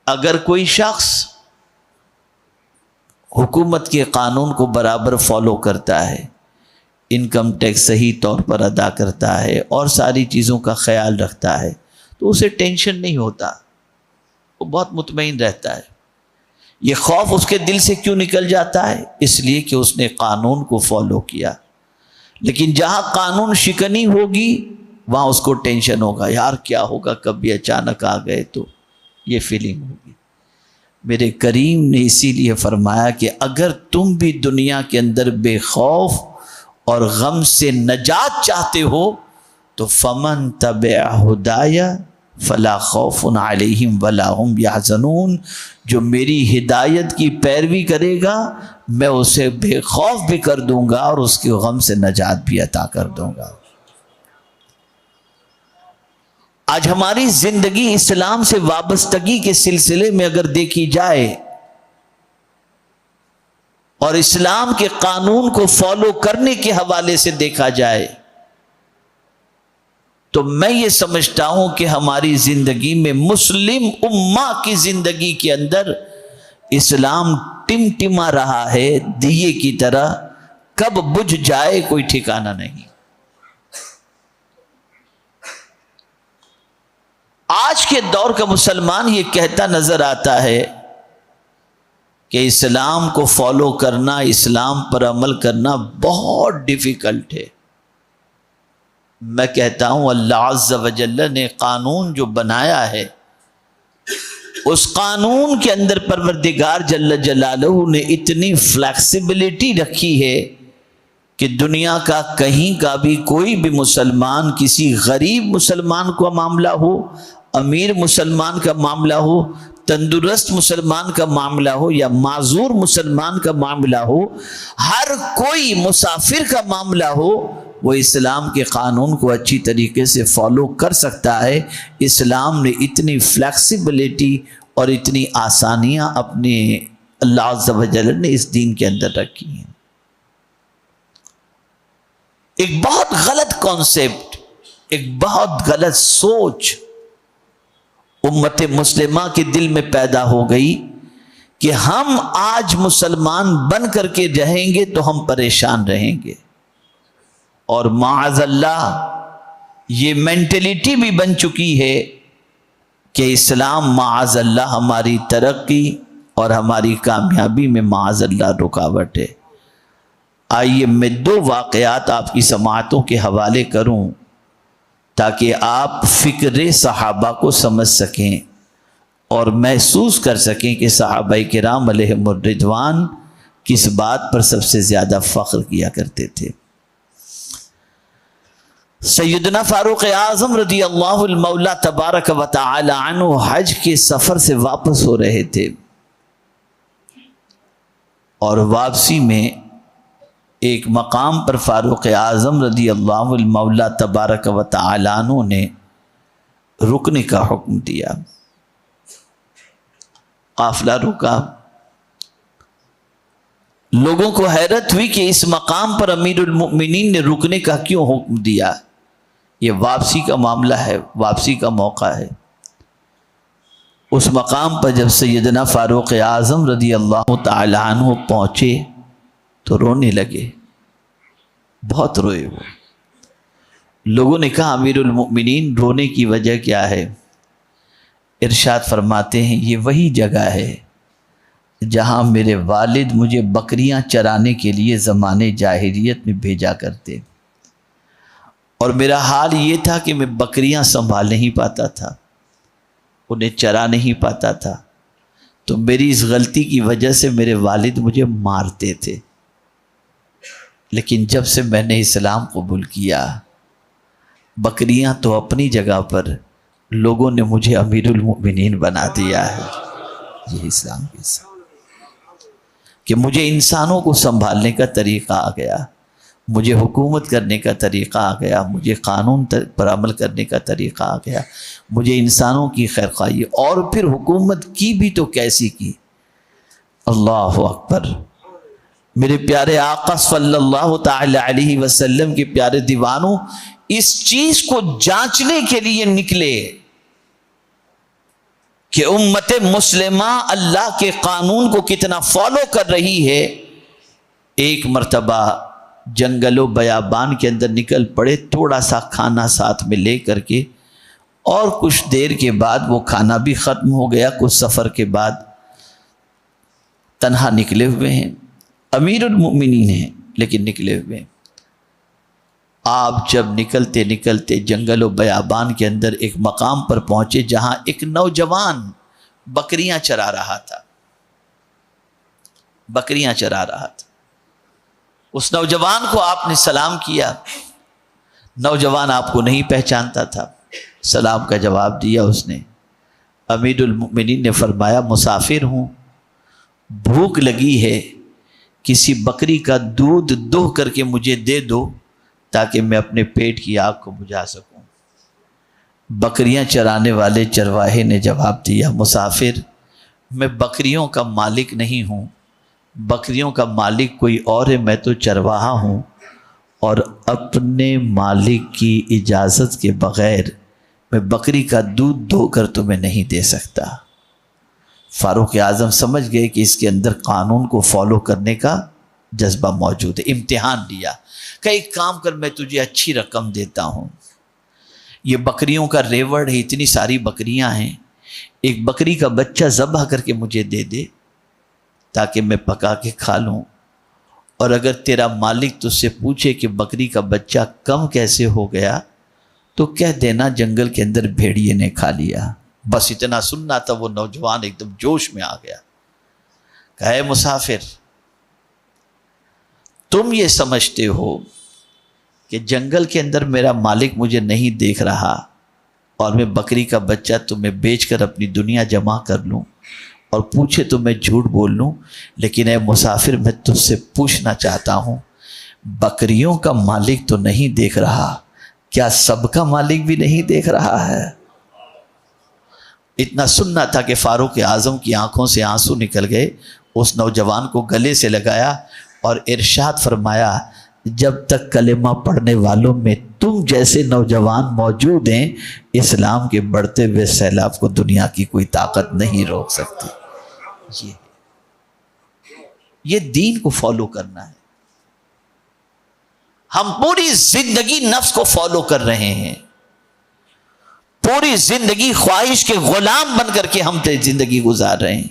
اگر کوئی شخص حکومت کے قانون کو برابر فالو کرتا ہے، انکم ٹیکس صحیح طور پر ادا کرتا ہے اور ساری چیزوں کا خیال رکھتا ہے، تو اسے ٹینشن نہیں ہوتا، وہ بہت مطمئن رہتا ہے۔ یہ خوف اس کے دل سے کیوں نکل جاتا ہے؟ اس لیے کہ اس نے قانون کو فالو کیا۔ لیکن جہاں قانون شکنی ہوگی وہاں اس کو ٹینشن ہوگا، یار کیا ہوگا، کبھی اچانک آ گئے تو، یہ فیلنگ ہوگی۔ میرے کریم نے اسی لیے فرمایا کہ اگر تم بھی دنیا کے اندر بے خوف اور غم سے نجات چاہتے ہو تو فمن تبع ہدایا فلا خوف علیہم ولا هم یحزنون، جو میری ہدایت کی پیروی کرے گا میں اسے بے خوف بھی کر دوں گا اور اس کے غم سے نجات بھی عطا کر دوں گا۔ آج ہماری زندگی اسلام سے وابستگی کے سلسلے میں اگر دیکھی جائے اور اسلام کے قانون کو فالو کرنے کے حوالے سے دیکھا جائے تو میں یہ سمجھتا ہوں کہ ہماری زندگی میں، مسلم امہ کی زندگی کے اندر اسلام ٹمٹما رہا ہے دیے کی طرح، کب بجھ جائے کوئی ٹھکانہ نہیں۔ آج کے دور کا مسلمان یہ کہتا نظر آتا ہے کہ اسلام کو فالو کرنا، اسلام پر عمل کرنا بہت ڈیفیکلٹ ہے۔ میں کہتا ہوں اللہ عز و جل نے قانون جو بنایا ہے، اس قانون کے اندر پروردگار جل جلالہ نے اتنی فلیکسیبلٹی رکھی ہے کہ دنیا کا کہیں کا بھی کوئی بھی مسلمان، کسی غریب مسلمان کا معاملہ ہو، امیر مسلمان کا معاملہ ہو، تندرست مسلمان کا معاملہ ہو یا معذور مسلمان کا معاملہ ہو، ہر کوئی مسافر کا معاملہ ہو، وہ اسلام کے قانون کو اچھی طریقے سے فالو کر سکتا ہے۔ اسلام نے اتنی فلیکسیبلٹی اور اتنی آسانیاں اپنے اللہ عز و جل نے اس دین کے اندر رکھی ہیں۔ ایک بہت غلط کانسیپٹ، ایک بہت غلط سوچ امت مسلمہ کے دل میں پیدا ہو گئی کہ ہم آج مسلمان بن کر کے رہیں گے تو ہم پریشان رہیں گے، اور معاذ اللہ یہ مینٹلٹی بھی بن چکی ہے کہ اسلام معاذ اللہ ہماری ترقی اور ہماری کامیابی میں معاذ اللہ رکاوٹ ہے۔ آئیے میں دو واقعات آپ کی سماعتوں کے حوالے کروں تاکہ آپ فکر صحابہ کو سمجھ سکیں اور محسوس کر سکیں کہ صحابہ کرام علیہم الرضوان کس بات پر سب سے زیادہ فخر کیا کرتے تھے۔ سیدنا فاروق اعظم رضی اللہ المولا تبارک و تعالی عنہ حج کے سفر سے واپس ہو رہے تھے، اور واپسی میں ایک مقام پر فاروق اعظم رضی اللہ المولا تبارک و تعالی عنہ نے رکنے کا حکم دیا۔ قافلہ رکا، لوگوں کو حیرت ہوئی کہ اس مقام پر امیر المؤمنین نے رکنے کا کیوں حکم دیا، یہ واپسی کا معاملہ ہے، واپسی کا موقع ہے۔ اس مقام پر جب سیدنا فاروق اعظم رضی اللہ تعالی عنہ پہنچے تو رونے لگے، بہت روئے وہ۔ لوگوں نے کہا امیر المؤمنین رونے کی وجہ کیا ہے؟ ارشاد فرماتے ہیں یہ وہی جگہ ہے جہاں میرے والد مجھے بکریاں چرانے کے لیے زمانے جاہلیت میں بھیجا کرتے، اور میرا حال یہ تھا کہ میں بکریاں سنبھال نہیں پاتا تھا، انہیں چرا نہیں پاتا تھا، تو میری اس غلطی کی وجہ سے میرے والد مجھے مارتے تھے۔ لیکن جب سے میں نے اسلام قبول کیا، بکریاں تو اپنی جگہ پر، لوگوں نے مجھے امیر المؤمنین بنا دیا ہے۔ یہ اسلام کے ساتھ کہ مجھے انسانوں کو سنبھالنے کا طریقہ آ گیا، مجھے حکومت کرنے کا طریقہ آ گیا، مجھے قانون پر عمل کرنے کا طریقہ آ گیا، مجھے انسانوں کی خیرخواہی، اور پھر حکومت کی بھی تو کیسی کی۔ اللہ اکبر۔ میرے پیارے آقا صلی اللہ تعالی علیہ وسلم کے پیارے دیوانوں اس چیز کو جانچنے کے لیے نکلے کہ امت مسلمہ اللہ کے قانون کو کتنا فالو کر رہی ہے۔ ایک مرتبہ جنگل و بیابان کے اندر نکل پڑے، تھوڑا سا کھانا ساتھ میں لے کر کے، اور کچھ دیر کے بعد وہ کھانا بھی ختم ہو گیا۔ کچھ سفر کے بعد تنہا نکلے ہوئے ہیں، امیر المؤمنین ہیں لیکن نکلے ہوئے ہیں۔ آپ جب نکلتے نکلتے جنگل و بیابان کے اندر ایک مقام پر پہنچے جہاں ایک نوجوان بکریاں چرا رہا تھا، بکریاں چرا رہا تھا۔ اس نوجوان کو آپ نے سلام کیا، نوجوان آپ کو نہیں پہچانتا تھا، سلام کا جواب دیا اس نے۔ امیر المؤمنین نے فرمایا مسافر ہوں، بھوک لگی ہے، کسی بکری کا دودھ دوہ کر کے مجھے دے دو تاکہ میں اپنے پیٹ کی آگ کو بجھا سکوں۔ بکریاں چرانے والے چرواہے نے جواب دیا مسافر میں بکریوں کا مالک نہیں ہوں، بکریوں کا مالک کوئی اور ہے، میں تو چرواہا ہوں، اور اپنے مالک کی اجازت کے بغیر میں بکری کا دودھ دھو کر تمہیں نہیں دے سکتا۔ فاروق اعظم سمجھ گئے کہ اس کے اندر قانون کو فالو کرنے کا جذبہ موجود ہے۔ امتحان لیا کہ ایک کام کر، میں تجھے اچھی رقم دیتا ہوں، یہ بکریوں کا ریوڑ ہے، اتنی ساری بکریاں ہیں، ایک بکری کا بچہ ذبح کر کے مجھے دے دے تاکہ میں پکا کے کھا لوں، اور اگر تیرا مالک تجھ سے پوچھے کہ بکری کا بچہ کم کیسے ہو گیا تو کہہ دینا جنگل کے اندر بھیڑیے نے کھا لیا۔ بس اتنا سننا تھا، وہ نوجوان ایک دم جوش میں آ گیا، کہا اے مسافر تم یہ سمجھتے ہو کہ جنگل کے اندر میرا مالک مجھے نہیں دیکھ رہا اور میں بکری کا بچہ تمہیں بیچ کر اپنی دنیا جمع کر لوں اور پوچھے تو میں جھوٹ بول لوں؟ لیکن اے مسافر میں تجھ سے پوچھنا چاہتا ہوں، بکریوں کا مالک تو نہیں دیکھ رہا، کیا سب کا مالک بھی نہیں دیکھ رہا ہے؟ اتنا سننا تھا کہ فاروق اعظم کی آنکھوں سے آنسو نکل گئے، اس نوجوان کو گلے سے لگایا اور ارشاد فرمایا جب تک کلمہ پڑھنے والوں میں تم جیسے نوجوان موجود ہیں، اسلام کے بڑھتے ہوئے سیلاب کو دنیا کی کوئی طاقت نہیں روک سکتی۔ یہ دین کو فالو کرنا ہے۔ ہم پوری زندگی نفس کو فالو کر رہے ہیں، پوری زندگی خواہش کے غلام بن کر کے ہم زندگی گزار رہے ہیں،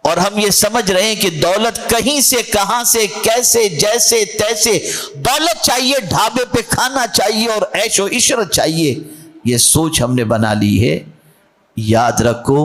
اور ہم یہ سمجھ رہے ہیں کہ دولت کہیں سے کہاں سے کیسے جیسے تیسے دولت چاہیے، ڈھابے پہ کھانا چاہیے اور عیش و عشرت چاہیے، یہ سوچ ہم نے بنا لی ہے۔ یاد رکھو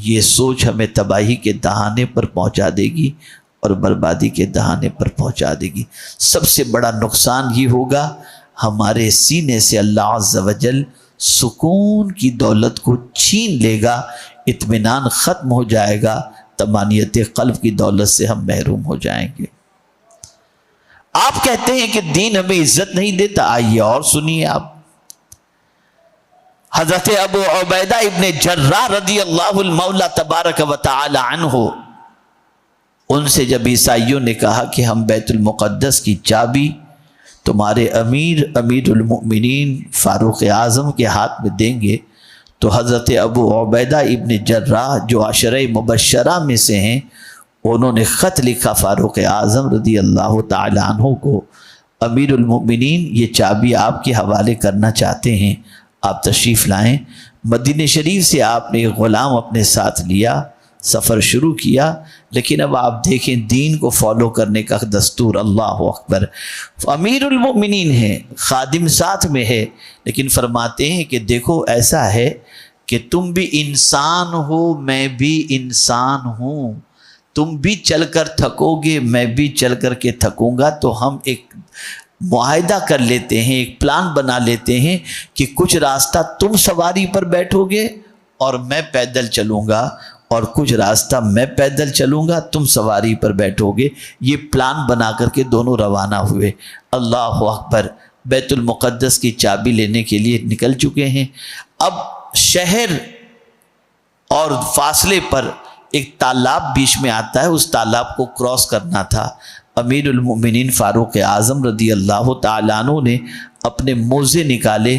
یہ سوچ ہمیں تباہی کے دہانے پر پہنچا دے گی اور بربادی کے دہانے پر پہنچا دے گی۔ سب سے بڑا نقصان یہ ہوگا ہمارے سینے سے اللہ عز و جل سکون کی دولت کو چھین لے گا، اطمینان ختم ہو جائے گا، طمانینت قلب کی دولت سے ہم محروم ہو جائیں گے۔ آپ کہتے ہیں کہ دین ہمیں عزت نہیں دیتا، آئیے اور سنیے آپ۔ حضرت ابو عبیدہ ابن جراح رضی اللہ المولا تبارک و تعالی عنہ، ان سے جب عیسائیوں نے کہا کہ ہم بیت المقدس کی چابی تمہارے امیر المؤمنین فاروق اعظم کے ہاتھ میں دیں گے، تو حضرت ابو عبیدہ ابن جراح جو عشرہ مبشرہ میں سے ہیں، انہوں نے خط لکھا فاروق اعظم رضی اللہ تعالی عنہ کو، امیر المؤمنین یہ چابی آپ کے حوالے کرنا چاہتے ہیں، آپ تشریف لائیں۔ مدینہ شریف سے آپ نے ایک غلام اپنے ساتھ لیا، سفر شروع کیا، لیکن اب آپ دیکھیں دین کو فالو کرنے کا دستور، اللہ اکبر، امیر المؤمنین ہے، خادم ساتھ میں ہے، لیکن فرماتے ہیں کہ دیکھو ایسا ہے کہ تم بھی انسان ہو میں بھی انسان ہوں، تم بھی چل کر تھکو گے میں بھی چل کر کے تھکوں گا، تو ہم ایک معاہدہ کر لیتے ہیں، ایک پلان بنا لیتے ہیں کہ کچھ راستہ تم سواری پر بیٹھو گے اور میں پیدل چلوں گا، اور کچھ راستہ میں پیدل چلوں گا تم سواری پر بیٹھو گے۔ یہ پلان بنا کر کے دونوں روانہ ہوئے۔ اللہ اکبر، بیت المقدس کی چابی لینے کے لیے نکل چکے ہیں۔ اب شہر اور فاصلے پر ایک تالاب بیچ میں آتا ہے، اس تالاب کو کراس کرنا تھا۔ امیر المؤمنین فاروق اعظم رضی اللہ تعالیٰ عنہ نے اپنے موزے نکالے،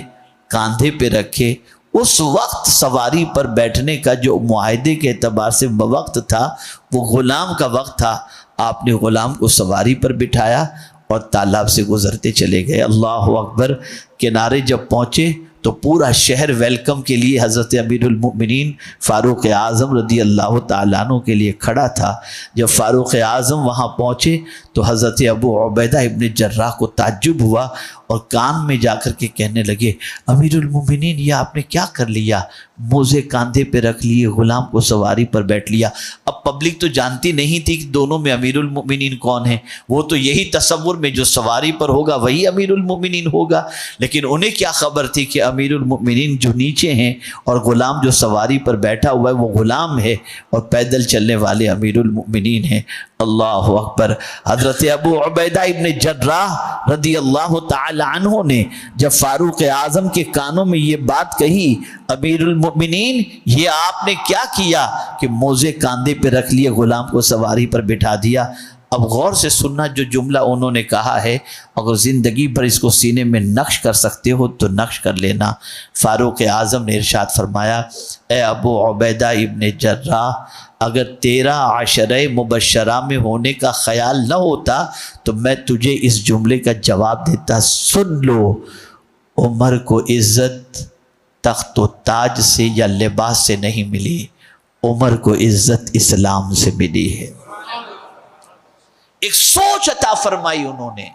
کاندھے پہ رکھے، اس وقت سواری پر بیٹھنے کا جو معاہدے کے اعتبار سے وقت تھا وہ غلام کا وقت تھا. آپ نے غلام کو سواری پر بٹھایا اور تالاب سے گزرتے چلے گئے. اللہ اکبر. کنارے جب پہنچے تو پورا شہر ویلکم کے لیے حضرت امیر المؤمنین فاروق اعظم رضی اللہ تعالیٰ عنہ کے لیے کھڑا تھا. جب فاروق اعظم وہاں پہنچے تو حضرت ابو عبیدہ ابن جراح کو تعجب ہوا اور کان میں جا کر کے کہنے لگے امیر المؤمنین یہ آپ نے کیا کر لیا؟ موزے کاندھے پہ رکھ لیے، غلام کو سواری پر بیٹھ لیا. اب پبلک تو جانتی نہیں تھی کہ دونوں میں امیر المؤمنین کون ہیں. وہ تو یہی تصور میں جو سواری پر ہوگا وہی امیر المؤمنین ہوگا، لیکن انہیں کیا خبر تھی کہ امیر المؤمنین جو نیچے ہیں اور غلام جو سواری پر بیٹھا ہوا ہے وہ غلام ہے اور پیدل چلنے والے امیر المؤمنین ہیں. اللہ اکبر. حضرت ابو عبیدہ ابن جراح رضی اللہ تعالی عنہ نے جب فاروق اعظم کے کانوں میں یہ بات کہی امیر المؤمنین یہ آپ نے کیا کیا کہ موزے کاندھے پہ رکھ لیے، غلام کو سواری پر بٹھا دیا. اب غور سے سننا جو جملہ انہوں نے کہا ہے، اگر زندگی بھر اس کو سینے میں نقش کر سکتے ہو تو نقش کر لینا. فاروق اعظم نے ارشاد فرمایا اے ابو عبیدہ ابن جراح اگر تیرا عشرہ مبشرہ میں ہونے کا خیال نہ ہوتا تو میں تجھے اس جملے کا جواب دیتا. سن لو، عمر کو عزت تخت و تاج سے یا لباس سے نہیں ملی، عمر کو عزت اسلام سے ملی ہے. ایک سوچ عطا فرمائی انہوں نے،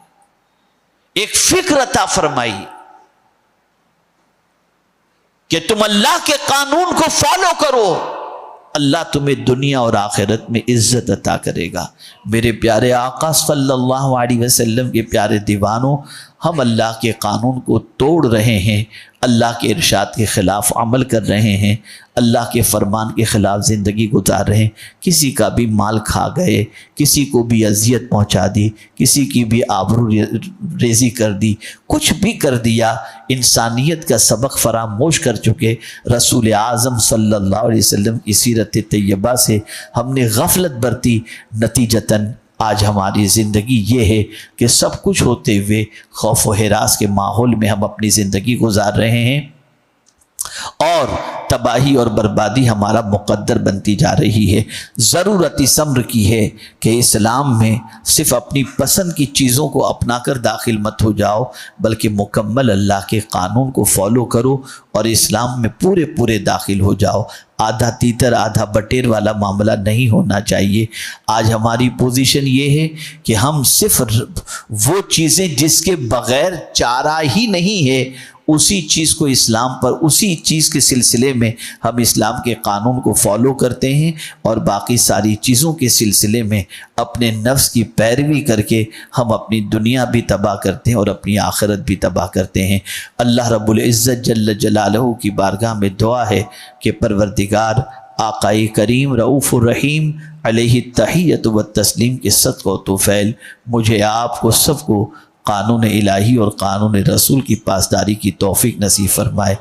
ایک فکر عطا فرمائی کہ تم اللہ کے قانون کو فالو کرو، اللہ تمہیں دنیا اور آخرت میں عزت عطا کرے گا. میرے پیارے آقا صلی اللہ علیہ وسلم کے پیارے دیوانوں، ہم اللہ کے قانون کو توڑ رہے ہیں، اللہ کے ارشاد کے خلاف عمل کر رہے ہیں، اللہ کے فرمان کے خلاف زندگی گزار رہے ہیں. کسی کا بھی مال کھا گئے، کسی کو بھی اذیت پہنچا دی، کسی کی بھی آبرو ریزی کر دی، کچھ بھی کر دیا، انسانیت کا سبق فراموش کر چکے. رسول اعظم صلی اللہ علیہ وسلم کی سیرت طیبہ سے ہم نے غفلت برتی، نتیجتاً آج ہماری زندگی یہ ہے کہ سب کچھ ہوتے ہوئے خوف و ہراس کے ماحول میں ہم اپنی زندگی گزار رہے ہیں اور تباہی اور بربادی ہمارا مقدر بنتی جا رہی ہے. ضرورت اس امر کی ہے کہ اسلام میں صرف اپنی پسند کی چیزوں کو اپنا کر داخل مت ہو جاؤ، بلکہ مکمل اللہ کے قانون کو فالو کرو اور اسلام میں پورے داخل ہو جاؤ. آدھا تیتر آدھا بٹیر والا معاملہ نہیں ہونا چاہیے. آج ہماری پوزیشن یہ ہے کہ ہم صرف وہ چیزیں جس کے بغیر چارہ ہی نہیں ہے اسی چیز کو اسلام پر، اسی چیز کے سلسلے میں ہم اسلام کے قانون کو فالو کرتے ہیں اور باقی ساری چیزوں کے سلسلے میں اپنے نفس کی پیروی کر کے ہم اپنی دنیا بھی تباہ کرتے ہیں اور اپنی آخرت بھی تباہ کرتے ہیں. اللہ رب العزت جل جلالہ کی بارگاہ میں دعا ہے کہ پروردگار آقائے کریم رؤوف الرحیم علیہ التحیۃ والتسلیم کے صدقہ و طفیل مجھے آپ کو سب کو قانون الہی اور قانون رسول کی پاسداری کی توفیق نصیب فرمائے.